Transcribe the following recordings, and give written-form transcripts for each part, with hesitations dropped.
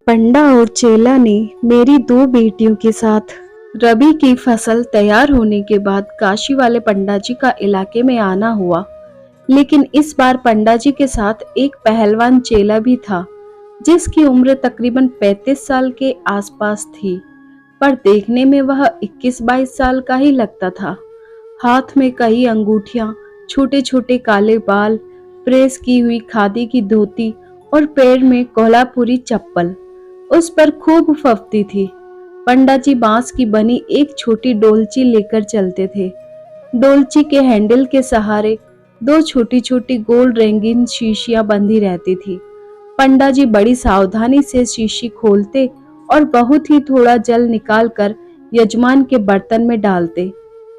पंडा और चेला ने मेरी दो बेटियों के साथ रबी की फसल तैयार होने के बाद काशी वाले पंडा जी का इलाके में आना हुआ। लेकिन इस बार पंडा जी के साथ एक पहलवान चेला भी था, जिसकी उम्र तकरीबन 35 साल के आसपास थी, पर देखने में वह 21-22 साल का ही लगता था। हाथ में कई अंगूठियां, छोटे छोटे काले बाल, प्रेस की हुई खादी की धोती और पैर में कोल्हापुरी चप्पल उस पर खूब फफती थी। पंडा जी बांस की बनी एक छोटी डोलची लेकर चलते थे। डोलची के हैंडल के सहारे दो छोटी छोटी गोल रंगीन शीशियां बंधी रहती थी। पंडा जी बड़ी सावधानी से शीशी खोलते और बहुत ही थोड़ा जल निकालकर यजमान के बर्तन में डालते।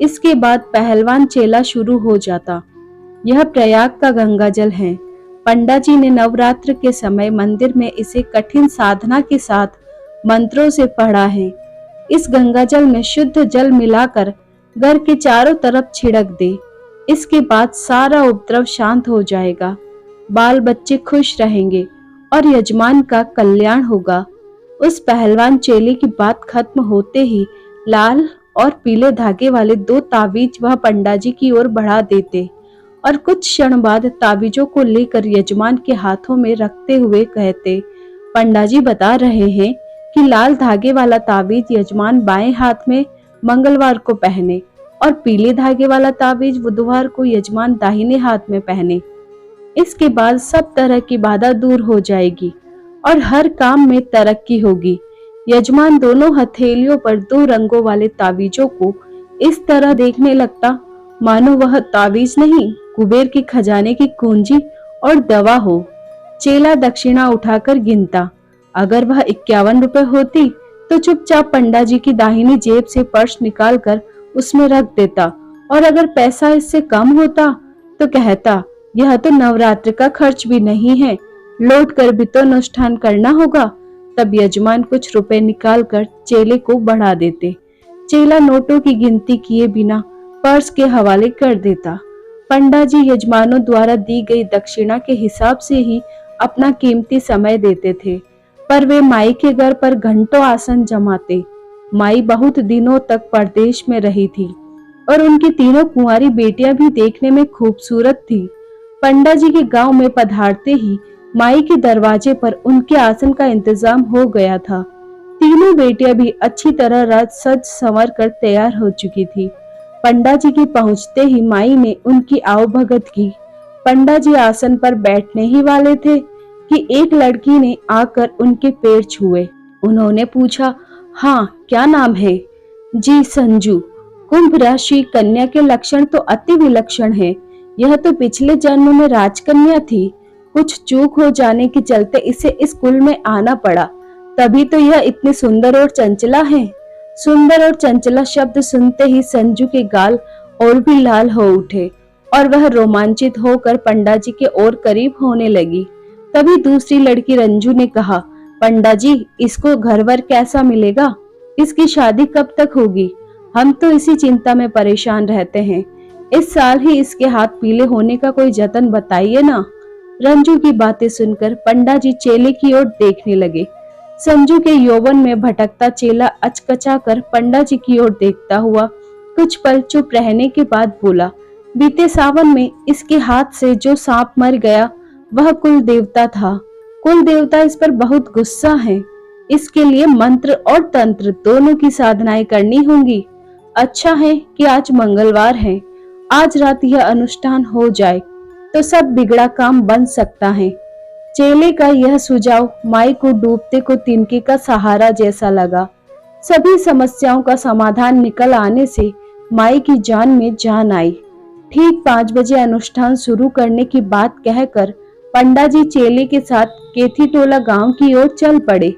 इसके बाद पहलवान चेला शुरू हो जाता। यह प्रयाग का गंगा जल है। पंडा जी ने नवरात्र के समय मंदिर में इसे कठिन साधना के साथ मंत्रों से पढ़ा है। इस गंगा जल में शुद्ध जल मिलाकर घर के चारों तरफ छिड़क दे। इसके बाद सारा उपद्रव शांत हो जाएगा, बाल बच्चे खुश रहेंगे और यजमान का कल्याण होगा। उस पहलवान चेले की बात खत्म होते ही लाल और पीले धागे वाले दो ताबीज वह पंडा जी की ओर बढ़ा देते और कुछ क्षण बाद ताबीजों को लेकर यजमान के हाथों में रखते हुए कहते, पंडा जी बता रहे हैं कि लाल धागे वाला ताबीज यजमान बाएं हाथ में मंगलवार को पहने और पीले धागे वाला ताबीज बुधवार को यजमान दाहिने हाथ में पहने। इसके बाद सब तरह की बाधा दूर हो जाएगी और हर काम में तरक्की होगी। यजमान दोनों हथेलियों पर दो रंगों वाले ताबीजों को इस तरह देखने लगता मानो वह ताबीज नहीं, कुबेर के खजाने की कुंजी और दवा हो। चेला दक्षिणा उठाकर गिनता। अगर वह 51 रुपए होती तो चुपचाप पंडा जी की दाहिनी जेब से पर्स निकालकर उसमें रख देता, और अगर पैसा इससे कम होता तो कहता, यह तो नवरात्र का खर्च भी नहीं है, लौट कर भी तो अनुष्ठान करना होगा। तब यजमान कुछ रुपए निकालकर चेले को बढ़ा देते। चेला नोटों की गिनती किए बिना पर्स के हवाले कर देता। पंडा जी यजमानों द्वारा दी गई दक्षिणा के हिसाब से ही अपना कीमती समय देते थे, पर वे माई के घर पर घंटों आसन जमाते। माई बहुत दिनों तक परदेश में रही थी और उनकी तीनों कुंवारी बेटियां भी देखने में खूबसूरत थी। पंडा जी के गांव में पधारते ही माई के दरवाजे पर उनके आसन का इंतजाम हो गया था। तीनों बेटियां भी अच्छी तरह रात सज संवर कर तैयार हो चुकी थी। पंडा जी के पहुंचते ही माई ने उनकी आवभगत की। पंडा जी आसन पर बैठने ही वाले थे कि एक लड़की ने आकर उनके पैर छुए। उन्होंने पूछा, हाँ, क्या नाम है? जी, संजू। कुंभ राशि कन्या के लक्षण तो अति विलक्षण है। यह तो पिछले जन्म में राजकन्या थी। कुछ चूक हो जाने के चलते इसे इस कुल में आना पड़ा, तभी तो यह इतनी सुंदर और चंचला है। सुंदर और चंचला शब्द सुनते ही संजू के गाल और भी लाल हो उठे और वह रोमांचित होकर पंडा जी के और करीब होने लगी। तभी दूसरी लड़की रंजू ने कहा, पंडा जी, इसको घरवर कैसा मिलेगा? इसकी शादी कब तक होगी? हम तो इसी चिंता में परेशान रहते हैं। इस साल ही इसके हाथ पीले होने का कोई जतन बताइए ना। रंजू की बातें सुनकर पंडा जी चेले की ओर देखने लगे। संजू के यौवन में भटकता चेला अचकचा कर पंडा जी की ओर देखता हुआ कुछ पल चुप रहने के बाद बोला, बीते सावन में इसके हाथ से जो सांप मर गया वह कुल देवता था। कुल देवता इस पर बहुत गुस्सा है। इसके लिए मंत्र और तंत्र दोनों की साधनाएं करनी होंगी। अच्छा है कि आज मंगलवार है। आज रात यह अनुष्ठान हो जाए तो सब बिगड़ा काम बन सकता है। चेले का यह सुझाव माई को डूबते को तिनके का सहारा जैसा लगा। सभी समस्याओं का समाधान निकल आने से माई की जान में जान आई। ठीक 5 बजे अनुष्ठान शुरू करने की बात कहकर पंडा जी चेले के साथ केथी टोला गांव की ओर चल पड़े।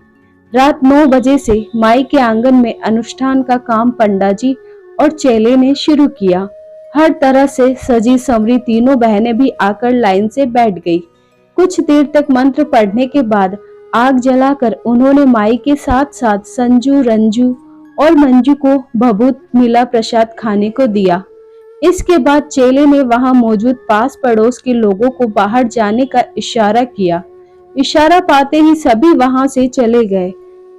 रात 9 बजे से माई के आंगन में अनुष्ठान का काम पंडा जी और चेले ने शुरू किया। हर तरह से सजी संवरी तीनों बहनें भी आकर लाइन से बैठ गई। कुछ देर तक मंत्र पढ़ने के बाद आग जलाकर उन्होंने माई के साथ साथ संजू, रंजू और मंजू को भभूत मिला प्रसाद खाने को दिया। इसके बाद चेले ने वहां मौजूद पास पड़ोस के लोगों को बाहर जाने का इशारा किया। इशारा पाते ही सभी वहां से चले गए।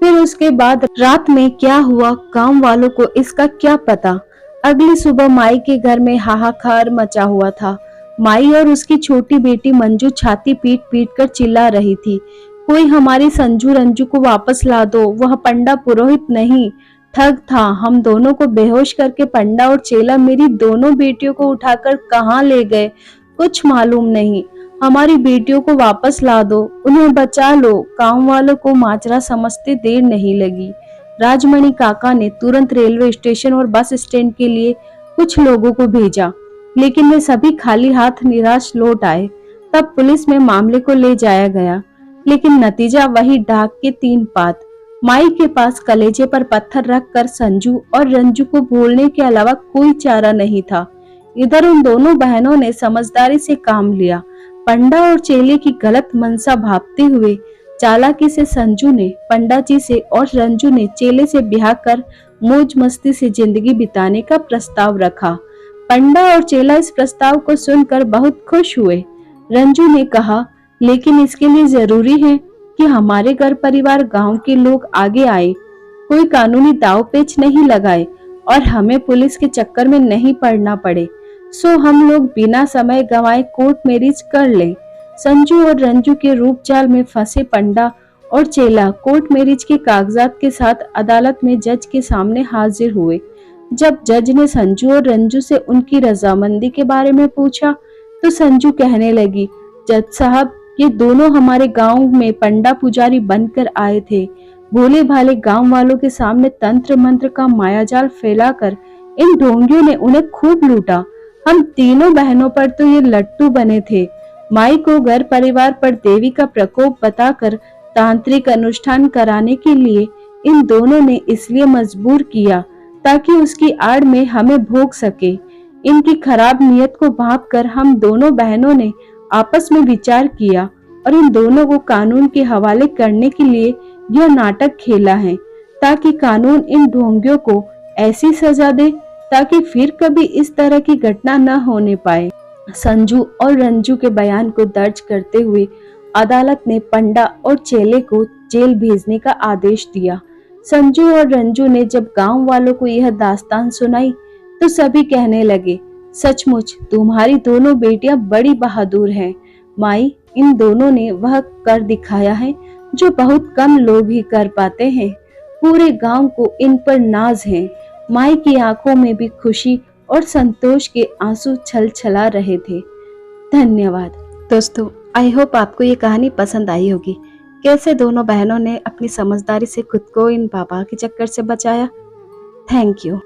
फिर उसके बाद रात में क्या हुआ गांव वालों को इसका क्या पता। अगली सुबह माई के घर में हाहाकार मचा हुआ था। माई और उसकी छोटी बेटी मंजू छाती पीट पीट कर चिल्ला रही थी, कोई हमारी संजू रंजू को वापस ला दो, वह पंडा पुरोहित नहीं ठग था। हम दोनों को बेहोश करके पंडा और चेला मेरी दोनों बेटियों को उठाकर कहाँ ले गए कुछ मालूम नहीं। हमारी बेटियों को वापस ला दो, उन्हें बचा लो। गांव वालों को माजरा समझते देर नहीं लगी। राजमणि काका ने तुरंत रेलवे स्टेशन और बस स्टैंड के लिए कुछ लोगों को भेजा, लेकिन वे सभी खाली हाथ निराश लौट आए। तब पुलिस में मामले को ले जाया गया, लेकिन नतीजा वही डाक के 3 पात। माई के पास कलेजे पर पत्थर रखकर संजू और रंजू को भूलने के अलावा कोई चारा नहीं था। इधर उन दोनों बहनों ने समझदारी से काम लिया। पंडा और चेले की गलत मंशा भांपते हुए चालाकी से संजू ने पंडा जी से और रंजू ने चेले से ब्याह कर मौज मस्ती से जिंदगी बिताने का प्रस्ताव रखा। पंडा और चेला इस प्रस्ताव को सुनकर बहुत खुश हुए। रंजू ने कहा, लेकिन इसके लिए जरूरी है कि हमारे घर परिवार गांव के लोग आगे आए, कोई कानूनी दाव पेच नहीं लगाए और हमें पुलिस के चक्कर में नहीं पड़ना पड़े। सो हम लोग बिना समय गंवाए कोर्ट मैरिज कर ले। संजू और रंजू के रूप जाल में फंसे पंडा और चेला कोर्ट मैरिज के कागजात के साथ अदालत में जज के सामने हाजिर हुए। जब जज ने संजू और रंजू से उनकी रजामंदी के बारे में पूछा तो संजू कहने लगी, जज साहब, ये दोनों हमारे गांव में पंडा पुजारी बनकर आए थे। भोले भाले गांव वालों के सामने तंत्र मंत्र का मायाजाल फैलाकर इन ढोंगियों ने उन्हें खूब लूटा। हम तीनों बहनों पर तो ये लट्टू बने थे। माई को घर परिवार पर देवी का प्रकोप बताकर तांत्रिक अनुष्ठान कराने के लिए इन दोनों ने इसलिए मजबूर किया ताकि उसकी आड़ में हमें भोग सके। इनकी खराब नियत को भांपकर हम दोनों बहनों ने आपस में विचार किया और इन दोनों को कानून के हवाले करने के लिए यह नाटक खेला है, ताकि कानून इन ढोंगियों को ऐसी सजा दे ताकि फिर कभी इस तरह की घटना न होने पाए। संजू और रंजू के बयान को दर्ज करते हुए अदालत ने पंडा और चेले को जेल भेजने का आदेश दिया। संजू और रंजू ने जब गांव वालों को यह दास्तान सुनाई तो सभी कहने लगे, सचमुच तुम्हारी दोनों बेटियां बड़ी बहादुर हैं। माई, इन दोनों ने वह कर दिखाया है जो बहुत कम लोग ही कर पाते हैं। पूरे गांव को इन पर नाज है। माई की आंखों में भी खुशी और संतोष के आंसू छलछला रहे थे। धन्यवाद। दोस्तों, आई होप आपको ये कहानी पसंद आई होगी। कैसे दोनों बहनों ने अपनी समझदारी से खुद को इन बाबा के चक्कर से बचाया। Thank you.